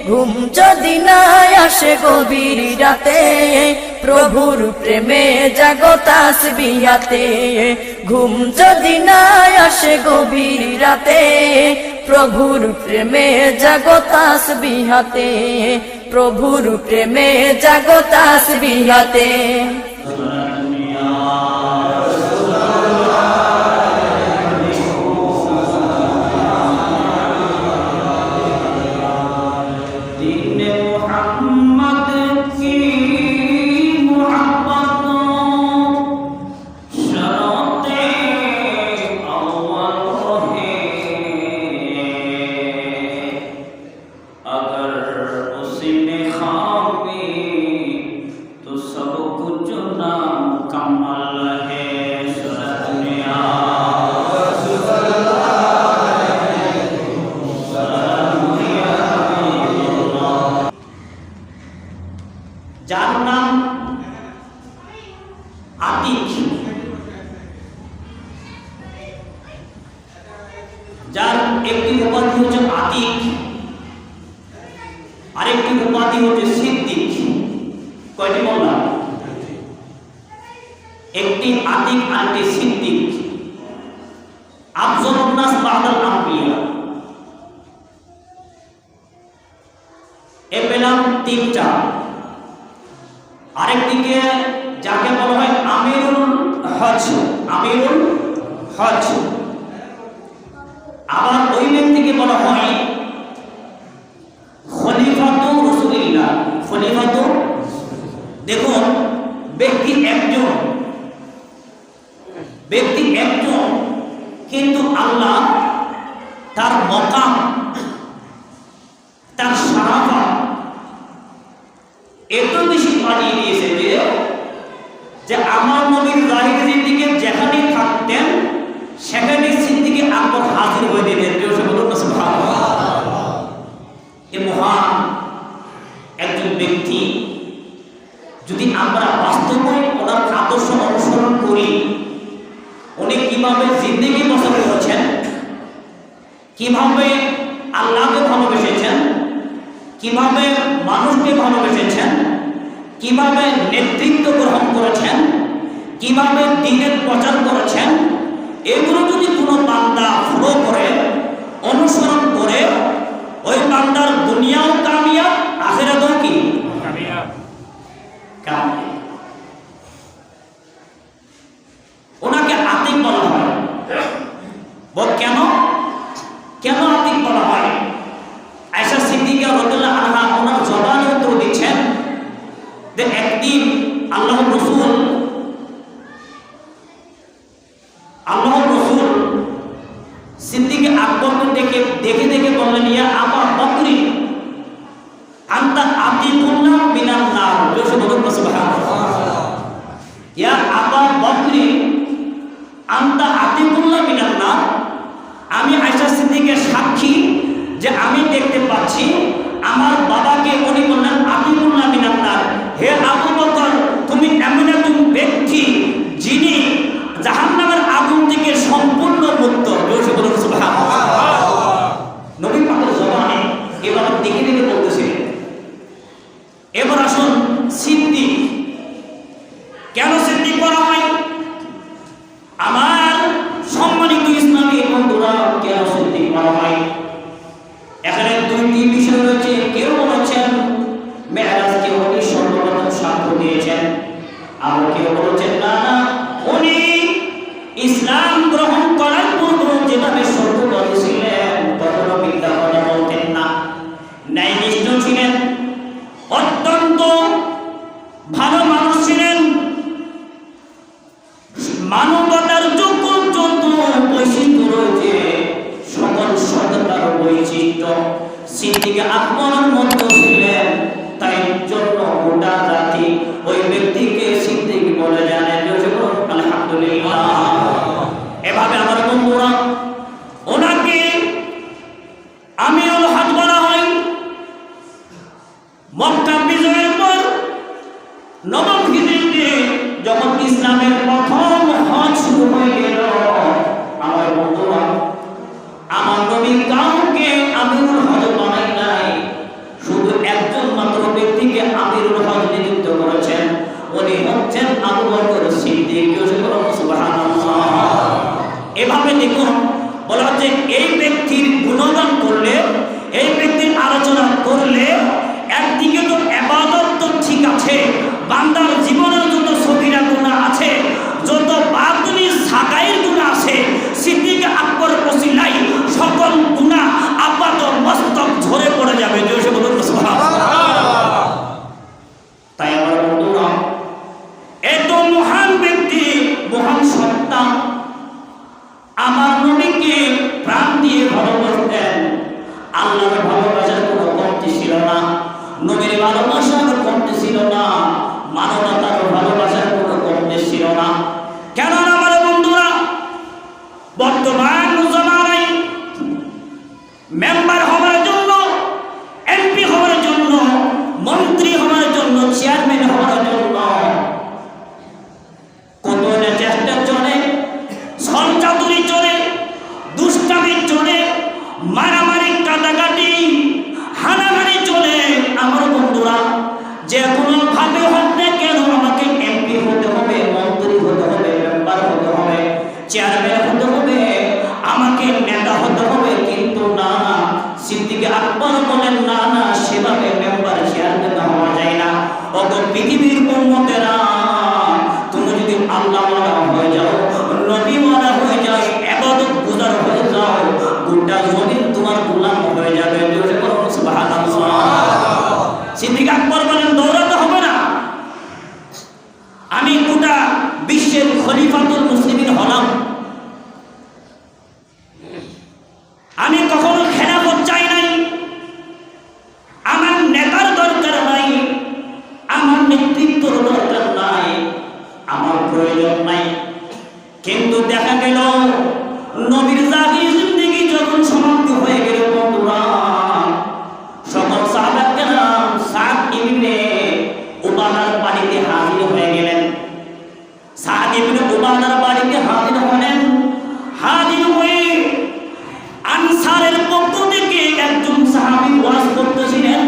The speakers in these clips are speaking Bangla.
ঘুম যদি না আসে গভীর রাতে, প্রভুর প্রেমে জাগো তাসবিহাতে। ঘুম যদি না আসে গভীর রাতে, প্রভুর প্রেমে জাগো তাসবিহাতে, প্রভুর প্রেমে জাগো তাসবিহাতে। যার নাম আতিক, যার একটি উপাধি হচ্ছে আতিক, আরেকটি উপাধি হচ্ছে সিদ্দিক। কয়টি বললাম? একটি আতিক, আরেকটি সিদ্দিক। আফজলুন নাস বাদাল আম্বিয়া, এ পেলাম তিনটা। আরেকদিকে যাকে বলা হয় আমিরুল হজ, আমিরুল হজ। আবার ওই ব্যক্তিকে বলা হয় খলিফাতুর রাসূলুল্লাহ, খলিফাতুর। দেখুন, ব্যক্তি একজন, ব্যক্তি একজন, কিন্তু আল্লাহ তার মকাম, তার শারাফা এত বেশি বাড়িয়ে দিয়েছে যে আমার নবীর জাহির জিন্দিগি যেখানে থাকতেন সেখানে সিদ্দিক আকবর হাজির হয়ে দিতেন। এ মহান একজন ব্যক্তি, যদি আমরা বাস্তবে ওনার আদর্শ অনুসরণ করি, উনি কিভাবে জিন্দিগি বসর করেছেন, কিভাবে আল্লাহকে ভালোবেসেছেন, কিভাবে মানুষকে ভালোবেসেছেন, কিভাবে নেতৃত্ব গ্রহণ করেছেন, কিভাবে দ্বীনের প্রচার করেছেন, এগুলো যদি কোনো বান্দা ফলো করে, অনুসরণ করে, ওই বান্দার দুনিয়াও কামিয়াব, আখিরাতেও কি কামিয়াব। ওনাকে আতিক বলা হয়। কেন কেন আতিক বলা হয়? আয়েশা সিদ্দিকা রাদিয়াল্লাহু আনহা ওনার জবানে উত্তর দিচ্ছেন যে একদিন আল্লাহর রাসূল সিদ্দিক আকবরকে দেখে দেখে বললেন, ইয়া আবা বকরি আনতা আতিকুল্লাহ মিনান নার। জোরে বলুন সুবহানাল্লাহ। ইয়া আবা বকরি আনতা আতিকুল্লাহ মিনান নার। আমি আয়েশা সিদ্দিকের সাক্ষী যে আমি দেখতে পাচ্ছি আমার বাবাকে উনি বললেন আতিকুল্লাহ মিনান নার। হে আবু বকর, তুমি এমন একজন ব্যক্তি যিনি জাহান্নামের আগুন থেকে সম্পূর্ণ মুক্ত। জোরে বলুন সুবহানাল্লাহ। নবী পাকের জবানে এবার দেখে দেখে বলতেছিলেন। এবার আসুন সিদ্দিক। কেন সিদ্দিক বলা হয়? আমার সম্মানিত ইসলামী বন্ধুরা, কেন সিদ্দিক বলা হয়? এখানে দুইটি বিষয় রয়েছে। কেউ বলেছেন মেরাজকে উনি সর্বপ্রথম সাক্ষ্য দিয়েছেন, আর কেউ বলেছেন না না, উনি ইসলাম গ্রহণ করার পূর্বে যেভাবে সত্যবাদী ছিলেন তখনও মিথ্যা কথা বলতেন না, ন্যায়নিষ্ঠ ছিলেন, অত্যন্ত ভালো মানুষ ছিলেন, মানবতার যোগ্য যত বৈশিষ্ট্য রয়েছে সকল সততার বৈশিষ্ট্য সিদ্দিক আকবরের মধ্যে ছিলেন। তাই জন্য গোটা জাতি ওই ব্যক্তিকে সিদ্দিক বলে জানেন। আলহামদুলিল্লাহ। এভাবে আমার বন্ধুরা, ওনাকে আমিরুল হজ বলা হয়। মক্কা বিজয়ের পর নবম হিজরিতে যখন ইসলামের প্রথম হজ শুরু হয়ে গেল, আমার বন্ধুরা, আমার নবী কাউকে আমিরুল হজ বানাই নাই, শুধু কমিটিকে আমিরুল হজ নিযুক্ত করেছেন, উনি হচ্ছেন আবু বকর সিদ্দিক। সুবহানাল্লাহ। এভাবে দেখুন, বলা হচ্ছে এই ব্যক্তির গুণগান করলে, এই ব্যক্তির আলোচনা করলে একদিকে তো ইবাদত তো ঠিক আছে, বান্দার জীবনের যত সগীরা গুনাহ আছে, যত বাতিনি সাগাইর গুনাহ আছে, সিদ্দিক আকবর ওসিলাই সকল গুনাহ আপাত মস্তক ঝরে পড়ে যাবে। জোরে বলুন সুবহানাল্লাহ। তাই আমার বন্ধুরা, এত মহান ব্যক্তি, মহান সত্তা, আমার নবীকে প্রাণ দিয়ে ভালোবাসতেন। আল্লাহর ভালোবাসার কোনো কমতি ছিল না, নবীর ভালোবাসার কমতি ছিল না, মানবতার ভালোবাসার কোনো কমতি ছিল না। কেন আমার বন্ধুরা, বর্তমান জমানায় মেম্বার হওয়ার জন্য, এমপি হওয়ার জন্য, মন্ত্রী হওয়ার জন্য, চেয়ারম্যান হওয়ার জন্য কত চেষ্টা চলে, ছলচাতুরি চলে, দুষ্টামি চলে, মারামারি কাটাকাটি হানাহানি চলে। আমার বন্ধুরা, যে কোনো ভাবে হোক না কেন আমাকে এমপি হতে হবে, মন্ত্রী হতে হবে, মেম্বার হতে হবে, চেয়ারম্যান হতে হবে, আমাকে নেতা হতে হবে। কিন্তু না না, সিদ্দিক আকবর বলেন না না, সেভাবে মেম্বার চেয়ারম্যান হওয়া যায় না। অত পৃথিবীর উম্মতেরা, তুমি যদি আল্লাহওয়ালা হয়ে যাও, নবীওয়ালা হয়ে যাও, ইবাদত গুজার হয়ে যাও, গোটা জমিন তোমার গোলাম হয়ে যাবে। জোরে বলুন সুবহানাল্লাহ। সিদ্দিক আকবর বলেন দৌড়াতে হবে না, আমি গোটা বিশ্বের খলিফাতুল মুসলিমিন হলাম, আমি কখনো খেলাফত চাই নাই, আমার নেতার দরকার নাই, আমার নেতৃত্বর দরকার নাই, আমার প্রয়োজন নাই। কিন্তু দেখা গেল নবীর জাহির জিন্দেগি যখন সমাপ্তি হয়ে গেল, বন্ধুরা, সকল সাহাবায়ে কেরাম সাদ ইবনে উবাদার বাড়িতে হাজির হয়ে গেলেন। সাদ ইবনে উবাদার বাড়িতে হাজির হলেন। হাজির হয়ে আনসারের পক্ষ থেকে একজন সাহাবী ওয়াজ করতেছিলেন,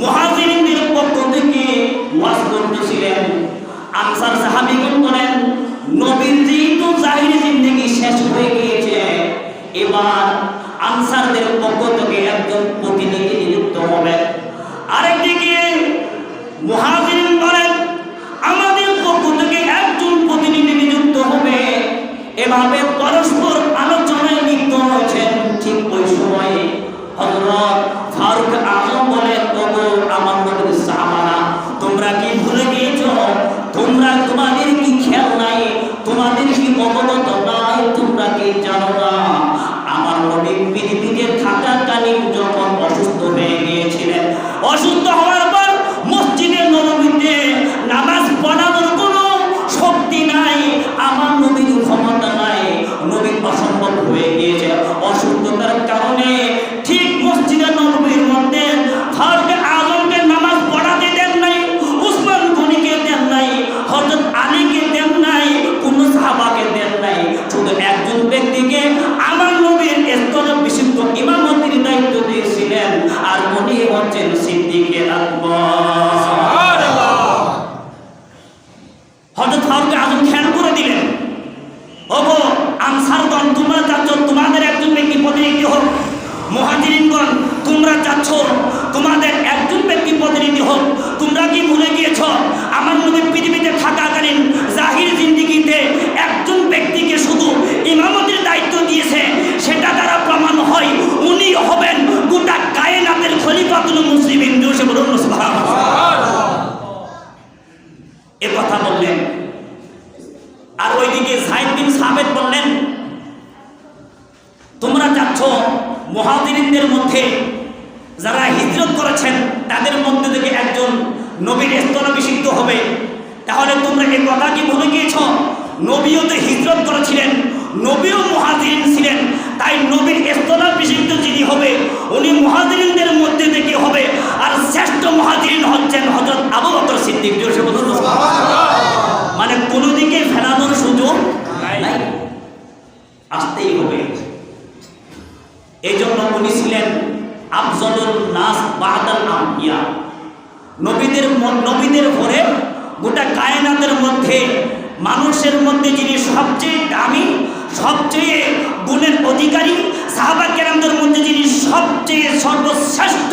মুহাজিরিনদের পক্ষ থেকে ওয়াজ করতেছিলেন। আনসার সাহাবীগণ বলেন, নবীর যেহেতু জাহির জিন্দেগি শেষ হয়ে গিয়েছে, এবার আনসারদের পক্ষ থেকে একজন প্রতিনিধি নিযুক্ত হবে। আরেকদিকে মুহাজিরিন বলেন, আমাদের পক্ষ থেকে একজন প্রতিনিধি নিযুক্ত হবে। এভাবে পরস্পর আলোচনায় লিপ্ত হয়েছেন। ঠিক ওই সময়ে হযরত ফারুক আযম বলেন, ওগো আমার নবীর সাহাবারা, তোমরা কি ভুলে গিয়েছো? তোমাদের কি খেয়াল নাই? তোমাদের কি অবগত নাই? তোমরা কি জানো না আমার নবী পৃথিবীতে থাকাকালীন যখন অসুস্থ হয়ে গিয়েছিলেন, অসুস্থ হওয়ার পর মসজিদে নববীতে নামাজ পড়ানোর কোনো শক্তি নাই, আমার নবীর ক্ষমতা নাই, নবী অসম্ভব হয়ে গিয়েছে। অসুস্থতার কারণে ঠিক মসজিদে নববীর মধ্যে ফারুক আযমকে নামাজ পড়াতে দেন নাই, উসমান গনিকে দেন নাই, হযরত আলীকে দেন নাই, কোন সাহাবাকে দেন নাই। শুধু একজন ব্যক্তিকে আমার নবীর স্তরে বিশুদ্ধ ইমামতির দায়িত্ব দিয়েছিলেন, আর উনি হচ্ছেন সিদ্দিক আকবর। সুবহানাল্লাহ। হযরত ফারুক আযম খেয়াল করে দিলেন, ওগো আনসারগণ, তোমরা চাচ্ছ তোমাদের একজন ব্যক্তি প্রতিনিধি হোক, মুহাজিরিনগণ তোমরা চাচ্ছ তোমাদের একজন ব্যক্তি প্রতিনিধি হোক। তোমরা কি ভুলে গিয়েছ আমার নবী পৃথিবীতে থাকাকালীন জাহির জিন্দেগিতে একজন ব্যক্তিকে শুধু ইমামতির দায়িত্ব দিয়েছে, সেটা দ্বারা প্রমাণ হয় উনি হবেন গোটা কায়নাতের খলিফাতুল মুসলিমিন। জোরে বলুন সুবহানাল্লাহ। এ কথা বললেন। আর ওইদিকে যায়েদ বিন সাবিত বললেন, তোমরা চাচ্ছ মুহাজিরিনদের মধ্যে যারা হিজরত করেছেন তাদের মধ্যে থেকে একজন নবীর স্থলাভিষিক্ত হবে, তাহলে তোমরা এই কথা কি ভুলে গিয়েছ? নবীও তো হিজরত করেছিলেন, নবীও মুহাজিরিন ছিলেন, তাই নবীর স্থলাভিষিক্ত যিনি হবে উনি মুহাজিরিনদের মধ্যে থেকে হবে, আর শ্রেষ্ঠ মুহাজিরিন হচ্ছেন হযরত আবু বকর সিদ্দিক। মানে কোনো দিকে ফেরানোর সুযোগ নাই, আসতেই হবে। এই জন্য উনি ছিলেন আফজলুন নাস বাদাল আম্বিয়া, নবীদের ভরে গোটা কায়নাতের মধ্যে মানুষের মধ্যে যিনি সবচেয়ে দামি, সবচেয়ে গুণের অধিকারী, সাহাবা কেরামদের মধ্যে যিনি সবচেয়ে সর্বশ্রেষ্ঠ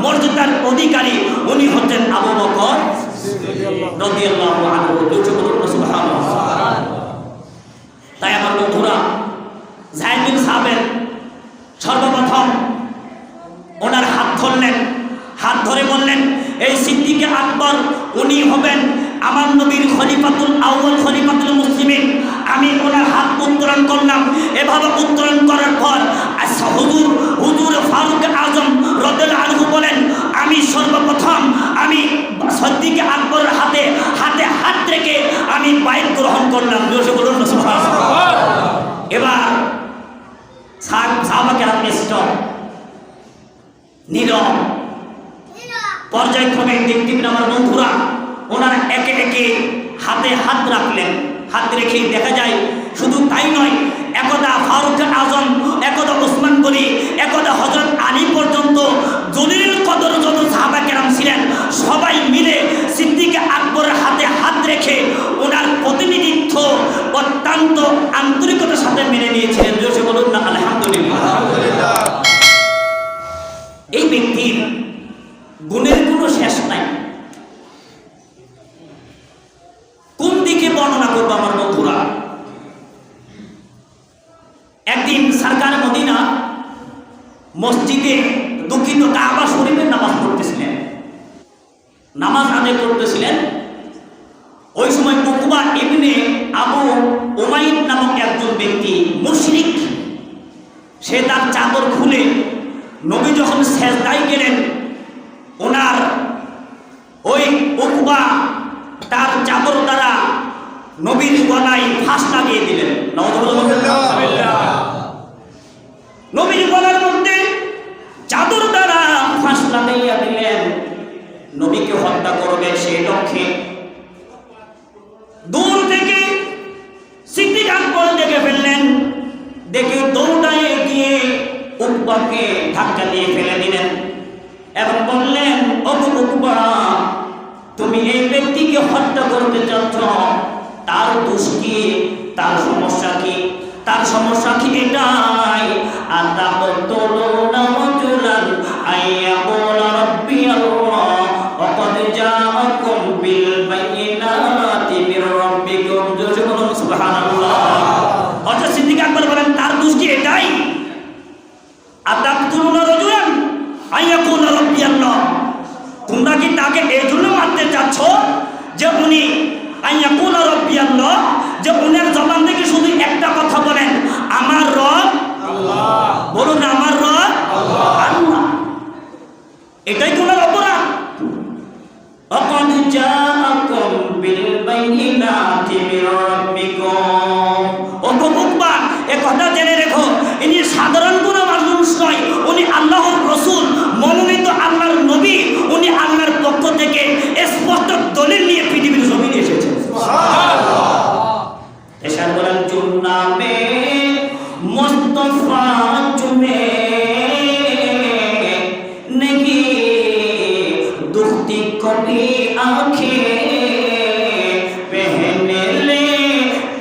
মর্যাদার অধিকারী, উনি হচ্ছেন আবু বকর রাদিয়াল্লাহু আনহু। সুবহানাল্লাহ। তাই আমার বন্ধুরা, যায়েদ বিন সাবিত সর্বপ্রথম ওনার হাত ধরলেন, হাত ধরে বললেন, এই সিদ্দিকে আকবর উনি হবেন আমার নবীর খলিফাতুল আউয়াল, খলিফাতুল মুসলিমিন। আমি ওনার হাত উত্তোলন করলাম। এভাবে উত্তোলন করার পর হুজুর ফারুক আজম রাদিয়াল্লাহু আনহু বলেন, আমি সর্বপ্রথম আমি সিদ্দিকে আকবরের হাতে হাত রেখে আমি বাইত গ্রহণ করলাম। বলুন সুবহানাল্লাহ। এবার সাহাবা কেরাম স্টপ, নীরব, পর্যায়ক্রমে দেখতেন আমার বন্ধুরা, ওনারা একে একে হাতে হাত রাখলেন। হাত রেখে দেখা যায় শুধু তাই নয়, একদা ফারুক আজম, একদা ওসমান গনি, একদা হযরত আলী পর্যন্ত জলিল কদর যত সাহাবা কেরাম ছিলেন সবাই মিলে সিদ্দিকে আকবরের হাতে হাত রেখে ওনার প্রতিনিধিত্ব অত্যন্ত আন্তরিকতার সাথে মেনে নিয়েছিলেন। জোরে বলুন না আলহামদুলিল্লাহ। এই ব্যক্তির গুণের কোনো শেষ নাই। কোন দিকে বর্ণনা করবো আমার বন্ধুরা? একদিন সরকার মদিনা মসজিদে দুঃখিত কাবা শরীফের নামাজ পড়তেছিলেন, নামাজ আদায় করতেছিলেন। ওই সময় উকবা ইবনে আবু উমাইদ নামক একজন ব্যক্তি মুশরিক, সে তার চাদর খুলে নবী যখন সেজদায় গেলেন, ওনার ওই উকবা তার চাদর দ্বারা নবীর গলায় ফাঁস লাগিয়ে দিলেন। নবীর গলার মধ্যে চাদর দ্বারা ফাঁস লাগাইয়া দিলেন। নবীকে হত্যা করবে সেই লক্ষ্যে দূর থেকে সিদ্দিক আকবর দেখে ফেললেন। দেখে দৌড়ায় গিয়ে উকবাকে ধাক্কা দিয়ে ফেলে দিলেন এবং বললেন, ওগো উকবা, তুমি এই ব্যক্তিকে হত্যা করতে চাচ্ছ, তার দোষ কি? তার সমস্যা কি? তার সমস্যা কি এটাই, আতাকতুলুনা রাজুলান আইয়াকুলা রাব্বি আল্লাহ ওয়া ক্বাদ জাআকুম বিল বাইয়িনাতি মির রাব্বিকুম। জোরে বলুন সুবহানাল্লাহ। হযরত সিদ্দিক আকবর বলেন, তার দোষ কি এটাই? আতাকতুলুনা রাজুলান আইয়াকুলা রাব্বি আল্লাহ, তোমরা কি তাকে এই জন্য মারতে চাচ্ছ যে উনি আইয়াকুলা রাব্বি আল্লাহ, যে উনার জবান থেকে শুধু একটা কথা বলেন, আমার রব আল্লাহ। বলুন আমার রব আল্লাহ। এটাই তোমার অপরাধ। ওয়াকাদ জাআকুম বিল বাইয়িনাতি মির রাব্বিকুম। ওগো উকবা, এই কথা জেনে রেখো, ইনি সাধারণ কোনো মানুষ নয়, উনি আল্লাহর রাসূল, মনোনীত আল্লাহর নবী। উনি আল্লাহর পক্ষ থেকে স্পষ্ট দলিল নিয়ে পৃথিবীর জমিনে এসেছেন। সুবহানাল্লাহ। এশার বলেন, জুন্নামে মুস্তাফা চুমে নেহি দুখতি কবি আঁখে পহনে লে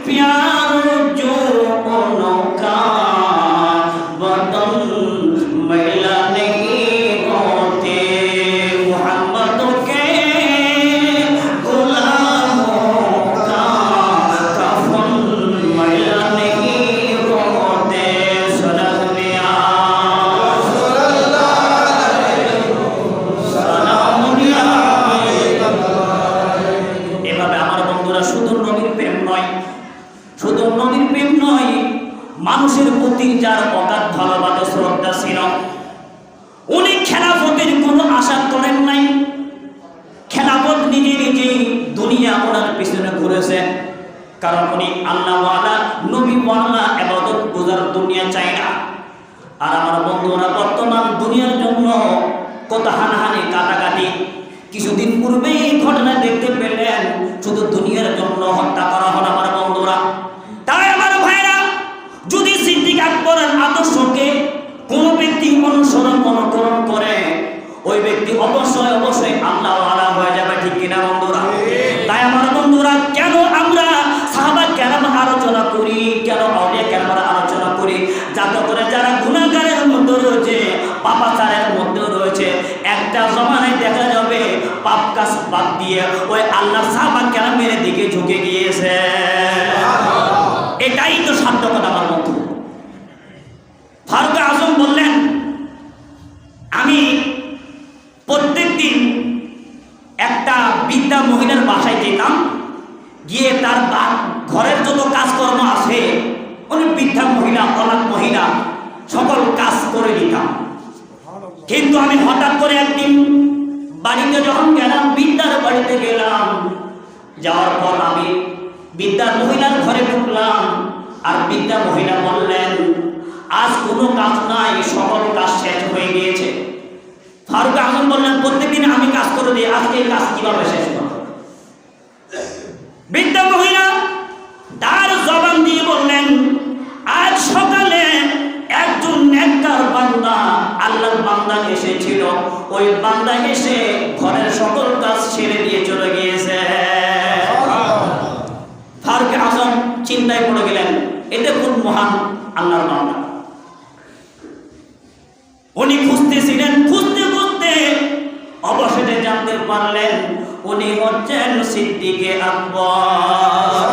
প্যার जो उनका बदन मैला नहीं होते, मोहम्मद के गुलामों का कफन मैला नहीं होते। सलामिया সালামিয়া। এভাবে আমার বন্ধুরা, শুধু নবীর প্রেম নয়, শুধু নবীর প্রেম নয়, মানুষের প্রতি যার অগাধ ভালোবাসা শ্রদ্ধা ছিল, উনি খেলাফতের কোনো আশা করেন নাই। খেলাফত নিজে নিজেই দুনিয়া ওনার পিছনে ঘুরেছে, কারণ উনি আল্লাহওয়ালা, নবীওয়ালা, ইবাদত গুজার দুনিয়া চাই না। আর আমার বন্ধুরা, বর্তমান দুনিয়ার জন্য কত হানাহানি কাটাকাটি। কিছুদিন পূর্বে এই ঘটনা দেখতে পেলেন, শুধু দুনিয়ার জন্য হত্যা করা হলো আমার বন্ধুরা। তাই আমার ভাইরা, যদি সিদ্দিক আকবরের আদর্শকে কোনো ব্যক্তি অনুকরণ করে, ওই ব্যক্তি অবশ্যই অবশ্যই আল্লাহ ওয়ালা হয়ে যাবে, ঠিক কিনা বন্ধুরা? তাই আমার বন্ধুরা, কেন আমরা সাহাবা কেরাম আলোচনা করি, কেন আউলিয়া কেরামের আলোচনা করি? যাতে করে যারা গুনাহগারের মধ্যে রয়েছে, পাপাচারের মধ্যে রয়েছে, একটা জমানায় দেখা যাবে পাপ কাজ বাদ দিয়ে ওই আল্লাহ সাহাবা কেরামের দিকে ঝুঁকে গিয়েছে। এটাই তো সার্থকতা আমার বন্ধু। ফারুক আজম বললেন, আমি প্রত্যেক দিন একটা বৃদ্ধা মহিলার বাসায় যেতাম, গিয়ে তার ঘরের যত কাজকর্ম আছে, উনি বৃদ্ধা মহিলা, অনাথ মহিলা, সকল কাজ করে দিতাম। কিন্তু আমি হঠাৎ করে একদিন বাড়িতে যখন গেলাম, বৃদ্ধার বাড়িতে গেলাম, যাওয়ার পর আমি বৃদ্ধা মহিলার ঘরে ঢুকলাম, আর বৃদ্ধা মহিলা বললেন, আজ কোনো কাজ নাই, সকল কাজ শেষ হয়ে গিয়েছে। ফারুক আজম বললেন, প্রত্যেকদিন আমি কাজ করে দিই, আজকে এই কাজ কিভাবে শেষ করব? বৃদ্ধা মহিলা তার জবান দিয়ে বললেন, আজ সকালে একজন নেককার বান্দা, আল্লাহর বান্দা এসেছিল, ওই বান্দা এসে ঘরের সকল কাজ ছেড়ে দিয়ে চলে গিয়েছে। ফারুক আজম চিন্তায় পড়ে গেলেন, এটা কোন মহান আল্লাহর বান্দা? উনি খুঁজতেছিলেন, খুঁজতে খুঁজতে অবশেষে জানতে পারলেন উনি হচ্ছেন সিদ্দিকে আকবর।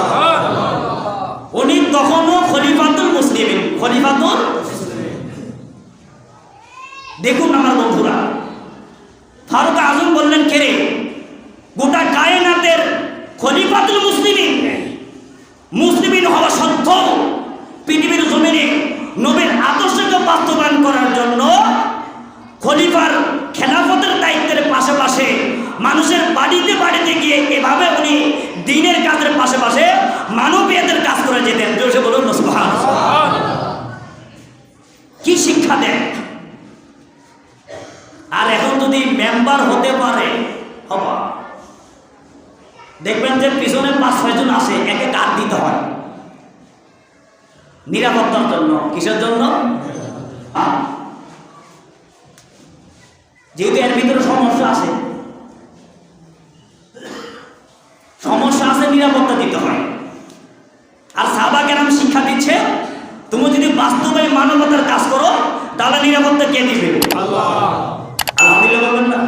উনি তখনও খলিফাতুল মুসলিমিন, খলিফাতুল। দেখুন আমার বন্ধুরা, ফারুক আজম বললেন, কে রে? গোটা কায়নাতের খলিফাতুল মুসলিমিন, মুসলিমিন হওয়া সত্ত্বেও পৃথিবীর জমিনে নবীর আদর্শকে বাস্তবায়ন করার জন্য খলিফার খেলাফতের দায়িত্বের পাশাপাশি মানুষের বাড়িতে বাড়িতে গিয়ে এভাবে উনি দ্বীনের কাজের পাশাপাশি মানবীয়তার কাজ করে যেতেন। জোরে বলুন সুবহানাল্লাহ। কি শিক্ষা দেন! আর এখন যদি মেম্বার হতে পারে, হবা দেখবেন যে পিছনে 5-6 জন আসে, একে কাট দিতে হয় নিরাপত্তার জন্য। কিসের জন্য? যেহেতু এর ভিতরে সমস্যা আছে, নিরাপত্তা দিতে হয়। আর সাহাবা কেরাম শিক্ষা দিচ্ছে, তুমি যদি বাস্তবে মানবতার কাজ করো, তাহলে নিরাপত্তা কে দিবে? আল্লাহ। আলহামদুলিল্লাহ বলবেন না?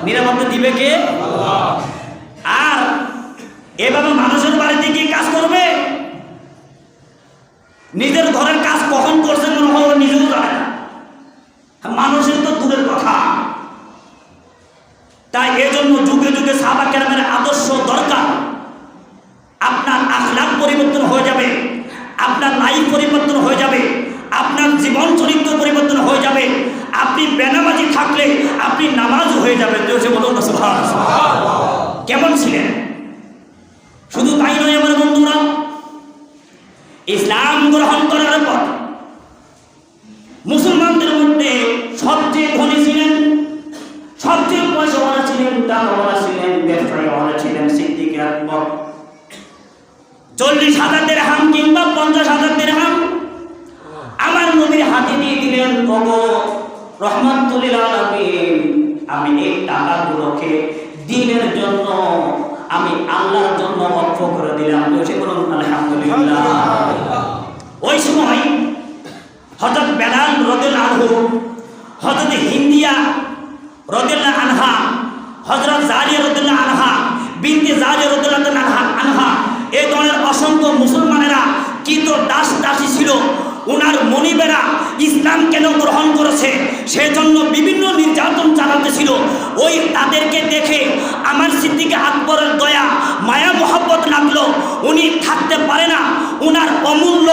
নিরাপত্তা দিবে কে? আল্লাহ। আর এভাবে মানুষের বাড়িতে গিয়ে কাজ করবে, নিজের ঘরের কাজ কখন করছে মনে হয় নিজেও জানে না, মানুষের তো দূরের কথা। তাই এজন্য যুগে যুগে সাহাবা কেরামের আদর্শ দরকার। আপনার আখলাক পরিবর্তন হয়ে যাবে, আপনার লাইফ পরিবর্তন হয়ে যাবে, আপনার জীবন চরিত্র পরিবর্তন হয়ে যাবে। আপনি বেনামাজি থাকলে আপনি নামাজ হয়ে যাবেন। বলুন সুবহানাল্লাহ। কেমন ছিলেন? শুধু তাই নয় আমার বন্ধুরা, ইসলাম গ্রহণ করার পর মুসলমানদের মধ্যে সবচেয়ে ধনী ছিলেন, সবচেয়ে পয়সাওয়ালা ছিলেন, টাকাওয়ালা ছিলেন, ব্যবসায়ীওয়ালা ছিলেন সিদ্দিক আকবর। 40,000 দিরহাম কিংবা 50,000 দিরহাম আমার নবীর হাতে দিয়ে দিলেন, ওগো রহমাতুল লিল আলামিন, আমি এই টাকাগুলোকে দ্বীনের জন্য, আমি আল্লাহর জন্য ওয়াকফ করে দিলাম। বলুন আলহামদুলিল্লাহ। ওই সময় হযরত বেলাল রাদিয়াল্লাহু আনহু, হযরত হিন্দিয়া রাদিয়াল্লাহু আনহা, হযরত জারিয়া রাদিয়াল্লাহু আনহা, বিনতে জারিয়া রাদিয়াল্লাহু আনহা, এই ধরনের অসংখ্য মুসলমানেরা কি তো দাস দাসী ছিল। ওনার মনিবেরা ইসলাম কেন গ্রহণ করেছে সেজন্য বিভিন্ন নির্যাতন চালাতেছিল। ওই তাদেরকে দেখে আমার সিদ্দিক আকবরের দয়া মায়া মোহাব্বত লাগলো। উনি থাকতে পারে না, ওনার অমূল্য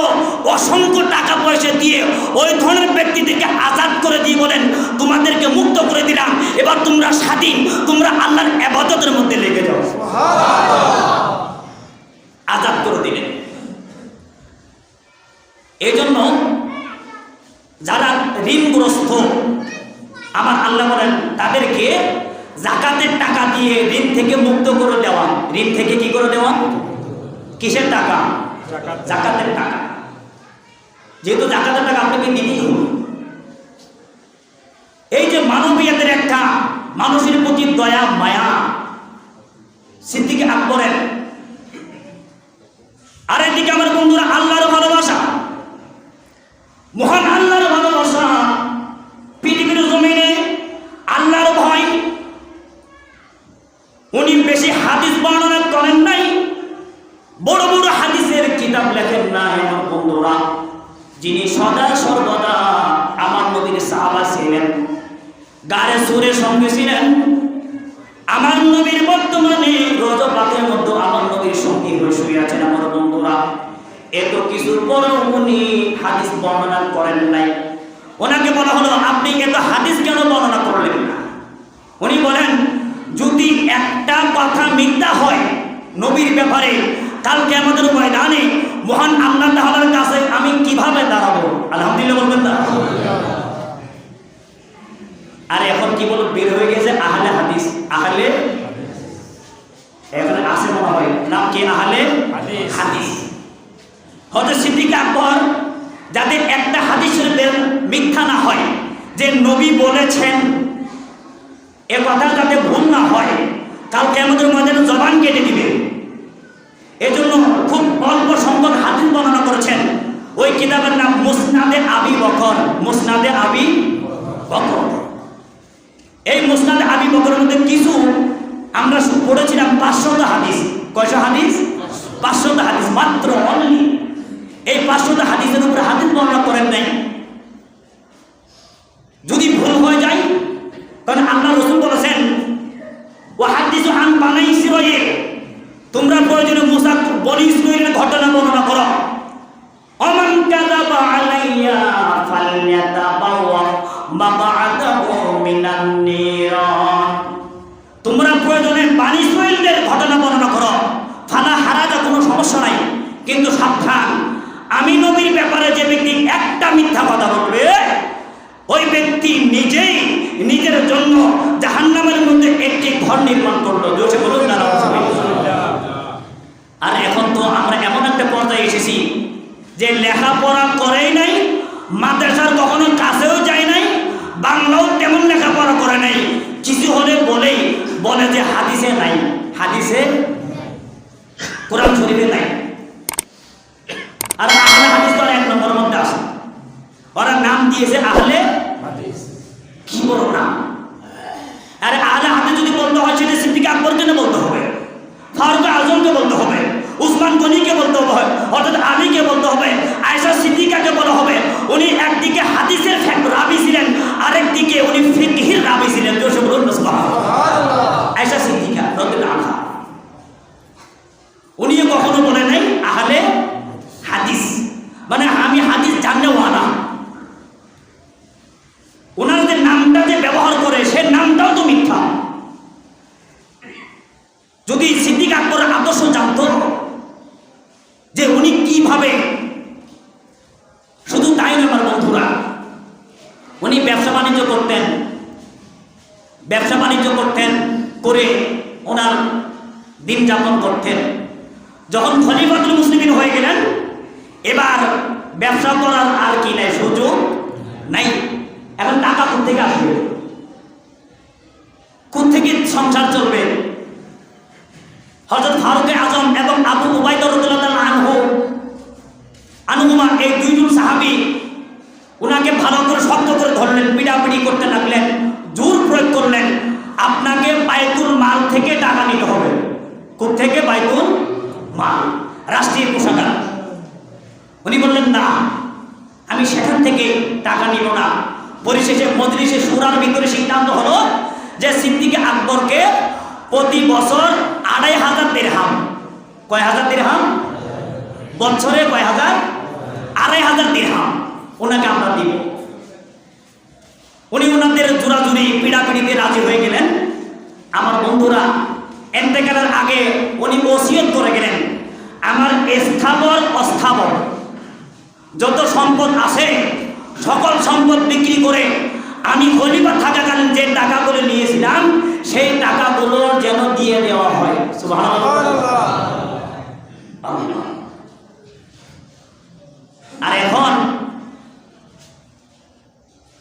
অসংখ্য টাকা পয়সা দিয়ে ওই ধরনের ব্যক্তিদেরকে আজাদ করে দিয়ে বলেন, তোমাদেরকে মুক্ত করে দিলাম, এবার তোমরা স্বাধীন, তোমরা আল্লাহর ইবাদতের মধ্যে লেগে যাও। আজাদ করে দিলেন। এই জন্য যারা ঋণগ্রস্ত, আমার আল্লাহ বলেন তাদেরকে যাকাতের টাকা দিয়ে ঋণ থেকে মুক্ত করে দেওয়া। ঋণ থেকে কি করে দেওয়া? কিসের টাকা? যাকাতের টাকা। যেহেতু যাকাতের টাকা আপনাকে দিতেই হবে। এই যে মানবীয়তার একটা মানুষের প্রতি দয়া মায়া সিদ্দিক আকবরের, আর এদিকে আমার বন্ধুরা আল্লাহর ভালোবাসা, মহান আল্লাহর ভালোবাসা, পৃথিবীর জমিনে আল্লাহর ভয়। উনি বেশি হাদিস বর্ণনা করেন নাই, বড় বড় হাদিসের কিতাব লেখেন নাই আমার বন্ধুরা। যিনি সদা সর্বদা আমার নবীর সাহাবা ছিলেন, গারে সুরের সঙ্গে ছিলেন, আমার নবীর বর্তমানে রজবাতের মধ্যে আমার নবীর সঙ্গী হয়ে শুয়ে আছেন আমার বন্ধুরা। এত কিছুর পরেও উনি হাদিস বর্ণনা করেন নাই। ওনাকে বলা হলো আপনি এত হাদিস কেন বর্ণনা করলেন না? উনি বলেন যদি একটা কথা মিথ্যা হয় নবীর ব্যাপারে, কালকে আমাদের ময়দানে মহান আল্লাহ তাআলার কাছে আমি কিভাবে দাঁড়াবো? আলহামদুলিল্লাহ বলবেন না? আর এখন কি বল বের হয়ে গেছে আহলে হাদিস, আহলে এখানে আছে মনে হয় নাম কি আহলে হাদিস। হযরত সিদ্দিক আকবর যাতে একটা হাদিসের মিথ্যা না হয়, যে নবী বলেছেন এ কথা যাতে ভুল না হয়, কালকে আমাদের ময়দানে জবান কেটে দিবে, এজন্য খুব অল্প সংখ্যক হাদিস বর্ণনা করেছেন। ওই কিতাবের নাম মুসনাদে আবি বকর, মুসনাদে আবি বকর। এই মুসনাদে আবি বকরের মধ্যে কিছু আমরা পড়েছিলাম 500 হাদিস। কয়শো হাদিস? 500 হাদিস মাত্র, অনলি এই 500 হাদিসের উপরে হাদিস বর্ণনা করেন নাই। যদি ভুল হয়ে যায় তাহলে আল্লাহ রাসূল বলেছেন ওয়া হাদিসু আন বানি ইসরাঈল, তোমরা প্রয়োজনে মুসা বনি ইসরাঈলের ঘটনা বর্ণনা করো। আমান কাযাবা আলাইয়া ফালইয়াতাবাওয়া মাকআদাহু মিনান নিরান, তোমরা প্রয়োজনে বানি ইসরাঈলদের ঘটনা বর্ণনা করো, ফালা হারাজা, কোনো সমস্যা নাই, কিন্তু সাবধান, আমি নবীর ব্যাপারে যে ব্যক্তি একটা মিথ্যা কথা বলবে ওই ব্যক্তি নিজেই নিজের জন্য জাহান্নামের মধ্যে একটি ঘর নির্মাণ করলো। জোরে বলুন না নাউজুবিল্লাহ। আর এখন তো আমরা এমন একটা পর্যায়ে এসেছি যে লেখাপড়া করেই নাই, মাদ্রাসার কখনো কাছেও যায় নাই, বাংলাও তেমন লেখাপড়া করে নাই, কিছু হলে বলে যে হাদিসে নাই, হাদিসে কোরআন শরীফে নাই। আর আহলে হাদিস তো এক নম্বরের মধ্যে আসে, ওরা নাম দিয়েছে আহলে হাদিস। কি বড় নাম! আরে আহলে হাদিস যদি বলতে হয় সেটা সিদ্দিক আকবরকে বলতে হবে, ফারুক আজমকে বলতে হবে, উসমান গনিকে বলতে হবে, হযরত আলীকে বলতে হবে, আয়েশা সিদ্দিকাকে বলা হবে। উনি একদিকে হাদিসের রাবি ছিলেন, আরেকদিকে উনি ফিকহের রাবি ছিলেন। জোরে বলুন সুবহানাল্লাহ। আয়েশা সিদ্দিকা রাদিয়াল্লাহু আনহা, উনিও কখনো বলে নাই আহলে হাদিস, মানে আমি হাদিস জাননেওয়ালা। ওনার যে নামটা যে ব্যবহার করে সে নামটাও তো মিথ্যা। যদি সিদ্দিক আকবরের আদর্শ জানতো যে উনি কিভাবে, শুধু তাই নয় আমার বন্ধুরা, উনি ব্যবসা বাণিজ্য করতেন, করে ওনার দিন যাপন করতেন। যখন খলিফাতুল মুসলিমিন হয়ে গেলেন, এবার ব্যবসা করার আর কি নাই, সুযোগ নাই। এখন টাকা কোথেকে আসবে, কোথেকে সংসার চলবে? হযরত ফারুক আজম এবং আবু উবাইদা রাদিয়াল্লাহু আনহুমা, এই দুইজন সাহাবী ওনাকে ভালো করে শক্ত করে ধরলেন, পিটাপিটি করতে লাগলেন, জোর প্রয়োগ করলেন, আপনাকে বাইতুল মাল থেকে টাকা নিতে হবে। কোথেকে? বাইতুল মাল, রাষ্ট্রীয় কোষাগার। উনি বললেন না, আমি সেখান থেকে টাকা নিব না। পরিশেষে মজলিসে শুরার ভিতরে সিদ্ধান্ত হলো যে সিদ্দিক আকবরকে প্রতি বছর 2500 দিরহাম, কয় হাজার দিরহাম? বছরে কয় হাজার? 2500 দিরহাম ওনাকে আমরা দিব। উনি ওনাদের জোরাজুরি পিড়াপিড়িতে রাজি হয়ে গেলেন। আমার বন্ধুরা, ইন্তেকালের আগে উনি ওসিয়ত করে গেলেন, আমার স্থাবর অস্থাবর যত সম্পদ আছে সকল সম্পদ বিক্রি করে আমি খলিফা থাকাকালীন যে টাকাগুলো নিয়েছিলাম সেই টাকাগুলো যেন দিয়ে দেওয়া হয়। সুবহানাল্লাহ। আর এখন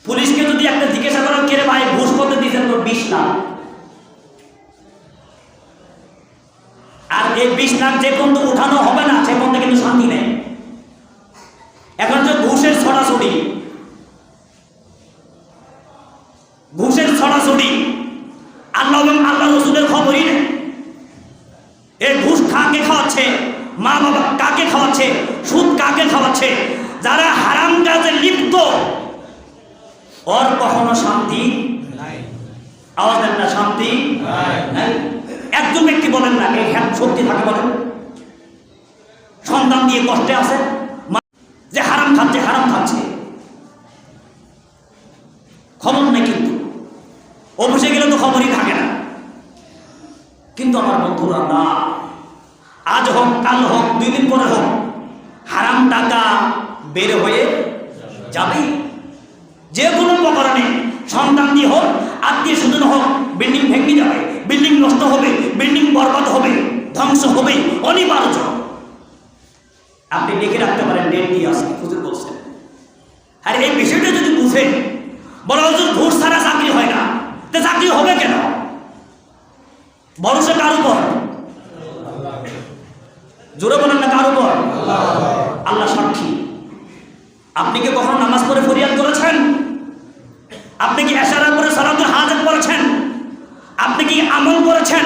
পুলিশকে যদি একটা জিজ্ঞাসা করেন কে এই 20 লাখ যে পর্যন্ত উঠানো হবে না সে পর্যন্ত কিন্তু শান্তি নেই। এখন যে ঘুষের ছড়াছড়ি, আল্লাহ এবং আল্লাহ রসুলের খবরই নেই। এই ঘুষ কাকে খাওয়াচ্ছে, মা বাবা কাকে খাওয়াচ্ছে, সুদ কাকে খাওয়াচ্ছে, যারা হারাম কাজে লিপ্ত ওর কখনো শান্তি আওয়াজ দেন না, শান্তি নাই। একজন ব্যক্তি বলেন না এই হ্যাঁ শক্তি থাকে বলেন, সন্তান দিয়ে কষ্টে আছে যে হারাম খাচ্ছে খবর নেই, কিন্তু অফিসে গেলে তো খবরই থাকে না। কিন্তু আমার বন্ধুরা না, আজ হোক কাল হোক 2 দিন পরে হোক হারাম টাকা বের হয়ে যাবে। যে কোনো প্রকারণে সন্তান দিয়ে হোক, আত্মীয় স্বজন হোক, বিল্ডিং ভেঙে যাবে, বিল্ডিং নষ্ট হবে, বিল্ডিং বরবাদ হবে, ধ্বংস হবে, অনিবার্য। আপনি লিখে রাখতে পারেন, ডেট দিয়ে আসে হুজুর বলছেন। আর এই বিষয়টা যদি বুঝেন, বড় হুজুর ঘুষ ছাড়া চাকরি হয় না, তো চাকরি হবে কেন? ভরসা কার উপর? জোরে বলেন না, কার উপর? আল্লাহ সাক্ষী। আপনি কি কখনো নামাজ পড়ে ফরিয়াদ করেছেন? আপনি কি এশারার পরে সালাতুল হাজাত পড়েছেন? আপনি কি আমল করেছেন?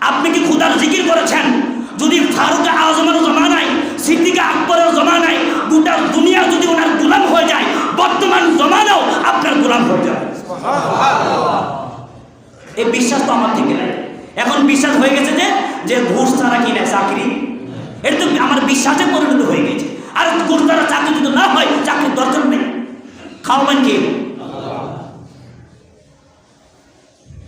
আপনি কি খুদার জিকির করেছেন? যদি ফারুক আজমের জমানায়, সিদ্দিক আকবরের জমানায় গোটা দুনিয়া যদি ওনার গোলাম হয়ে যায়, বর্তমান জমানাও আপনার গোলাম হয়ে যাবে। এই বিশ্বাস তো আমার থেকে নাই। এখন বিশ্বাস হয়ে গেছে যে ঘুষ ছাড়া কি না চাকরি, এটা তো আমার বিশ্বাসে পরিণত হয়ে গেছে। আর ঘুষ ছাড়া চাকরি যদি না হয়, চাকরির দরকার নেই। খাওয়াবেন কে?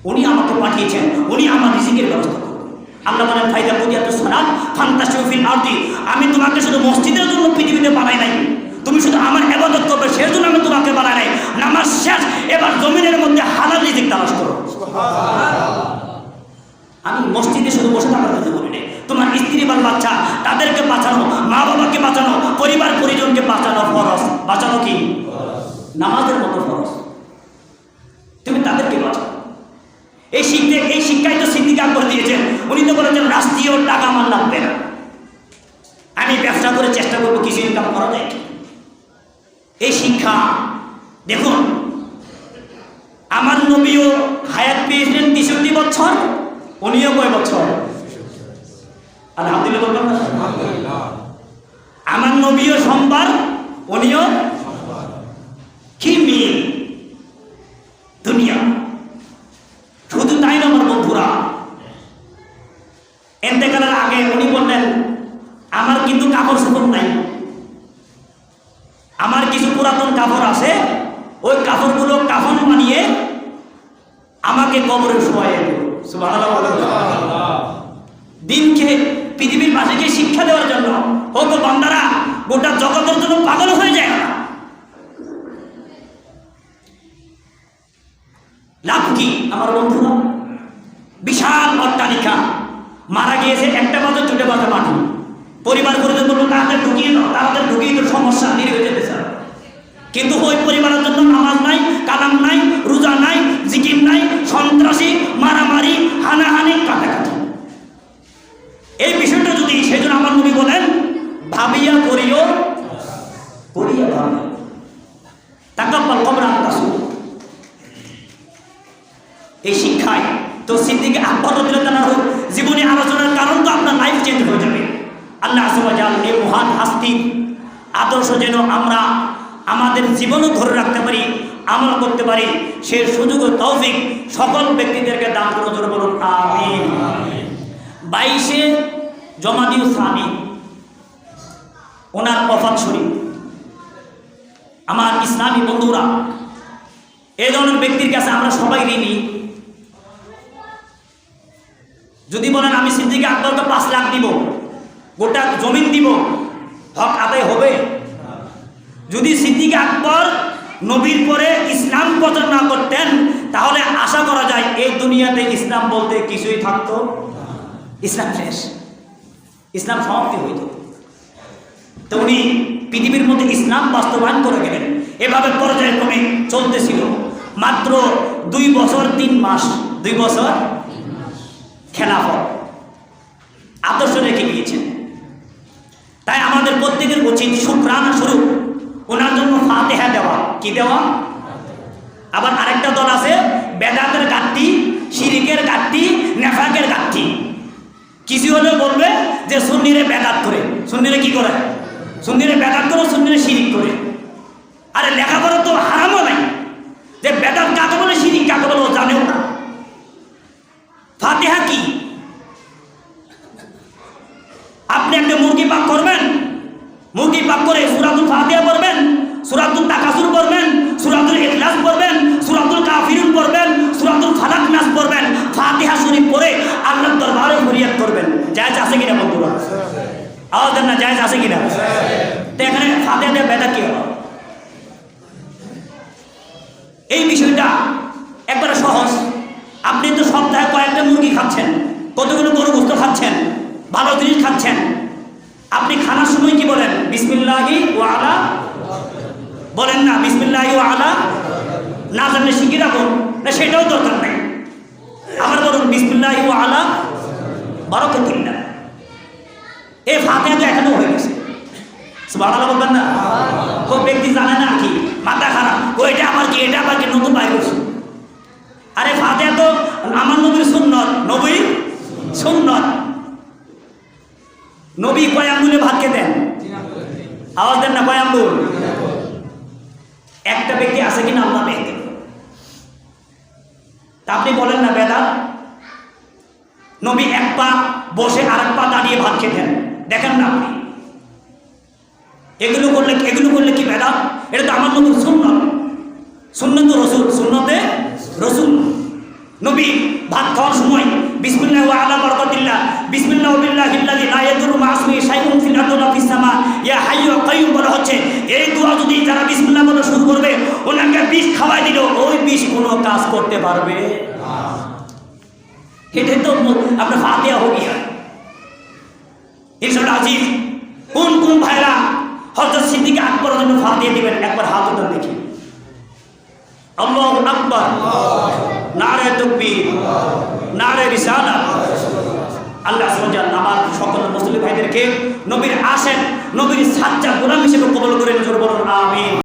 উনি আমাকে পাঠিয়েছেন, উনি আমার রিজিকের ব্যবস্থা করবেন। আল্লাহ বলেন ফাইদা কুদিয়াতুস সালাত ফান্তাশিউ ফিল আরদি, আমি তোমাকে শুধু মসজিদের জন্য পৃথিবীতে বানাই নাই, তুমি শুধু আমার ইবাদত করবে সেই জন্য আমি তোমাকে বানাই নাই। নামাজ শেষ, এবার জমিনের মধ্যে হালাল রিজিক তালাশ করো। আমি মসজিদে শুধু বসে থাকার কথা বলি নাই, তোমার স্ত্রী বাল বাচ্চা তাদেরকে বাঁচানো, মা বাবাকে বাঁচানো, পরিবার পরিজনকে বাঁচানো ফরজ। বাঁচানো কি? নামাজের মতো ফরজ। তুমি তাদেরকে বাঁচাও। এই শিক্ষাই তো সিদ্দিক আকবর দিয়েছেন। উনি তো বলেছেন রাষ্ট্রীয় টাকা আমার লাগবে না, আমি ব্যবসা করে চেষ্টা করবো কিছু ইনকাম করা যায়। এই শিক্ষা দেখুন, আমার নবীও হায়াত পেয়েছিলেন 63 বছর, উনিও কয় বছর? আলহামদুলিল্লাহ বলবেন না? আমার নবীও সোমবার, উনিও কি মিল দুনিয়া। শুধু তাই না আমার বন্ধুরা, এতেকালের আগে উনি বললেন আমার কিন্তু কাপড় সাপড় নাই, আমার কিছু পুরাতন কাপড় আছে, ওই কাপড়গুলো কাফন বানিয়ে আমাকে কবরে শোয়াই দেব। সুবহানাল্লাহ। দিনকে পৃথিবীর বাসীকে শিক্ষা দেওয়ার জন্য হোক বান্দারা গোটা জগতের জন্য পাগল হয়ে যায় না। লাভ কি আমার বন্ধুরা? বিশাল অট্টালিকা, মারা গিয়েছে 1টা বাজে 2টা বাজে মাটি, পরিবার পরিজন বললো তাদের ঢুকিয়ে দাও, তাদের ঢুকিয়ে তো সমস্যা দেরি হয়ে যেতে চায়। কিন্তু ওই পরিবারের জন্য নামাজ নাই, কালাম নাই, রোজা নাই, জিকির নাই, সন্ত্রাসী, মারামারি, হানাহানি, কাটাকাটি। এই বিষয়টা যদি, সেই জন্য আমার নবী বলেন ভাবিয়া করিও, করিয়া ভাবিয়া তাকাব্বাল কবর আনতাসু। এই শিক্ষায় তো সিদ্দিক আকবর রাদিয়াল্লাহু তাআলা জীবনী আলোচনার কারণ তো আপনার লাইফ চেঞ্জ হয়ে যাবে। আল্লাহ আযজা ওয়া জাল এই মহান হাস্তির আদর্শ যেন আমরা আমাদের জীবনও ধরে রাখতে পারি, আমল করতে পারি, সে সুযোগ ও তৌফিক সকল ব্যক্তিদেরকে দান করে জোরে বলুন আমিন। 22শে জমাদিউ সানি ওনার ওফাত শরীফ। আমার ইসলামী বন্ধুরা, এই ধরনের ব্যক্তির কাছে আমরা সবাই ঋণী। যদি বলেন আমি সিদ্দিক আকবরকে 5 লাখ দিব, গোটা জমিন দিব, হক আদায় হবে? যদি সিদ্দিক আকবর নবীর পরে ইসলাম প্রচার না করতেন, তাহলে আশা করা যায় এই দুনিয়াতে ইসলাম বলতে কিছুই থাকতো। ইসলাম শেষ, ইসলাম সমাপ্তি হইত। তো উনি পৃথিবীর মধ্যে ইসলাম বাস্তবায়ন করে গেলেন। এভাবে পর্যায়ক্রমে চলতেছিল। মাত্র 2 বছর 3 মাস, 2 বছর খেলাফত। আদর্শ রেখে গিয়েছেন। তাই আমাদের প্রত্যেকের উচিত শুকরানা স্বরূপ ওনার জন্য ফাতিহা দেওয়া। কি দেওয়া? আবার আরেকটা দল আছে বেদাতের ঘাটতি, শিরিকের ঘাটতি, নেফাকের ঘাটতি। কিছু হলেও বলবে যে সুন্নিরে বেদাত করে। সুন্নিরে কি করে? সুন্নিরে বেদাত করে, সুন্নিরে শিরিক করে। আরে লেখাপড়া তো হারামও নাই যে বেদাত কাকে বলে, শিরিক কাকে বলে ও জানেও না। ফাতিহা কি? আপনি একটা মুরগি পাক করবেন, মুরগি পাক করে সূরাতুল ফাতিহা পড়বেন, সূরাতুল তাকাসুর পড়বেন, সূরাতুল ইখলাস পড়বেন, সূরাতুল কাফিরুন পড়বেন, সূরাতুল ফালাক নাস পড়বেন, ফাতিহা শরীফ পড়ে আল্লাহর দরবারে ফরিয়াদ করবেন। জায়েজ আছে কিনা বন্ধুরা? আওয়াজ দেন না, জায়েজ আছে কিনা? তো এখানে ফাতিহা দিয়ে বেদাত কি হবে? এই বিষয়টা একবারে সহজ। আপনি তো সপ্তাহে কয়েকটা মুরগি খাচ্ছেন, কতগুলো গরু গোশত খাচ্ছেন, ভালো জিনিস খাচ্ছেন। আপনি খানার সময় কি বলেন? বিসমিল্লাহি ওয়া আলা বলেন না? বিসমিল্লাহি ওয়া আলা না জানলে শিখে রাখুন না, সেটাও দরকার নাই। আবার বলুন বিসমিল্লাহি ওয়া আলা বারাকাতুল্লাহ। এই ফাতিহা তো এখনো হয়ে গেছে। সুবহানাল্লাহ বলবেন না? কোন ব্যক্তি জানে না কি মাথা খারাপ, ওইটা আবার কি, এটা আবার কি নতুন বাইরে হয়েছে। আরে ফাতিহা তো আমার নবীর সুন্নত, নবীর সুন্নত। নবী কয় আঙ্গুলে ভাত খেতেন? আওয়াজ দেন না, কয় আঙ্গুল? একটা ব্যক্তি আছে কিনা আল্লাহ দেখতে। তা আপনি বলেন না বেদাত? নবী এক পা বসে আর এক পা দাঁড়িয়ে ভাত খেতেন, দেখেন না আপনি? এগুলো করলে কি বেদাত? এটা তো আমার নবীর সুন্নত। সুন্নত রসুল, সুন্নতে রসুল। নবী ভাত খাওয়ার সময় বিসমিল্লাহি ওয়া আলা বারাকাতিল্লাহ, বিসমিল্লাহি বিল্লাহিল্লাযী লা ইয়াদুররু মা ইসমিহি শাইউন ফিল আরদি ওয়া ফিস সামা ইয়া হাইয়্যু ওয়া কাইয়্যুম বলা হচ্ছে। এই দোয়া যদি যারা বিসমিল্লাহ বলে শুরু করবে, ওনাকে বিষ খাওয়াই দিল, ওই বিষ কোনো কাজ করতে পারবে না। এটাই তো আপনার ফাতিহা হয়ে গিয়া। ইনশাআল্লাহ আজিজ, কোন কোন ভাইরা হযরত সিদ্দিক আকবর জন্য ফাতিহা দিবেন? একবার হাত উঠান দেখি। আল্লাহু আকবার, নারে তাকবীর, নারে রিসালাত। আল্লাহ সুবহানাহু ওয়া তাআলা আমার সকল মুসলিম ভাইদেরকে নবীর আশেক, নবীর সাচ্চা গোলাম হিসেবে কবুল করে নিন। জোরে বলুন আমিন।